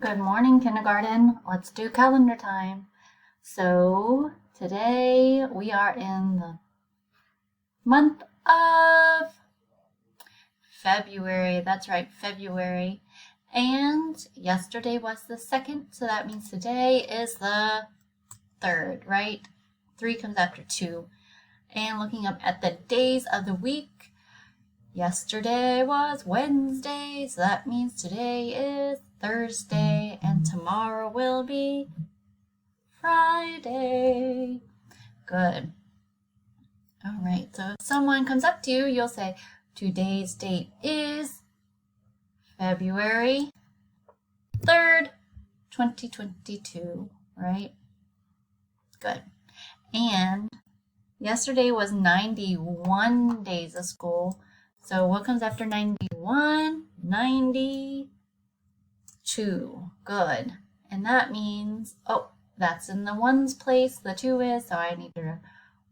Good morning, kindergarten. Let's do calendar time. So today we are in the month of February. That's right, February. And yesterday was the 2nd, so that means today is the 3rd, right? 3 comes after 2. And looking up at the days of the week, yesterday was Wednesday, so that means today is Thursday, and tomorrow will be Friday. Good. All right, so if someone comes up to you, you'll say, today's date is February 3rd, 2022, right? Good. And yesterday was 91 days of school. So what comes after 91? 92. Good. And that means, that's in the ones place, the 2 is, so I need to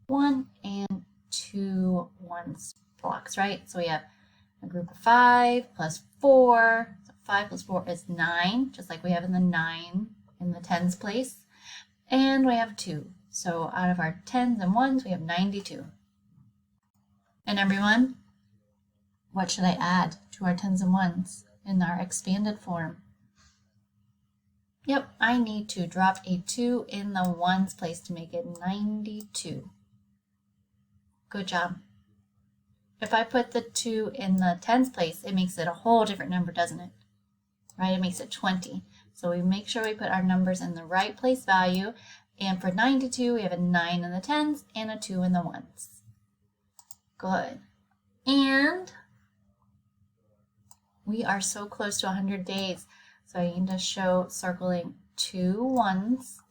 1 and 2 ones blocks, right? So we have a group of 5 plus 4. So 5 plus 4 is 9, just like we have in the 9 in the tens place. And we have 2. So out of our tens and ones, we have 92. And everyone, what should I add to our tens and ones in our expanded form? Yep, I need to drop a 2 in the ones place to make it 92. Good job. If I put the 2 in the tens place, it makes it a whole different number, doesn't it? Right, it makes it 20. So we make sure we put our numbers in the right place value. And for 92, we have a 9 in the tens and a 2 in the ones. Good. And we are so close to 100 days. So I need to show circling 2 ones.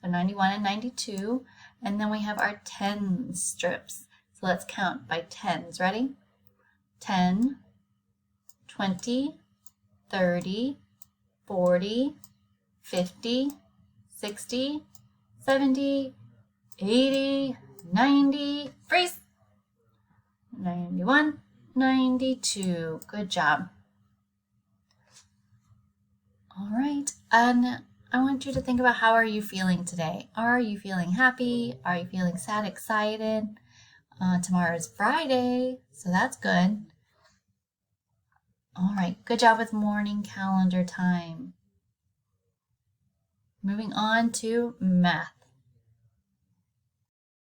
So 91 and 92. And then we have our tens strips. So let's count by tens. Ready? 10, 20, 30, 40, 50, 60, 70, 80, 90, freeze! 91, 92. Good job. All right, and I want you to think about, how are you feeling today? Are you feeling happy? Are you feeling sad, excited? Tomorrow is Friday, so that's good. All right, good job with morning calendar time. Moving on to math.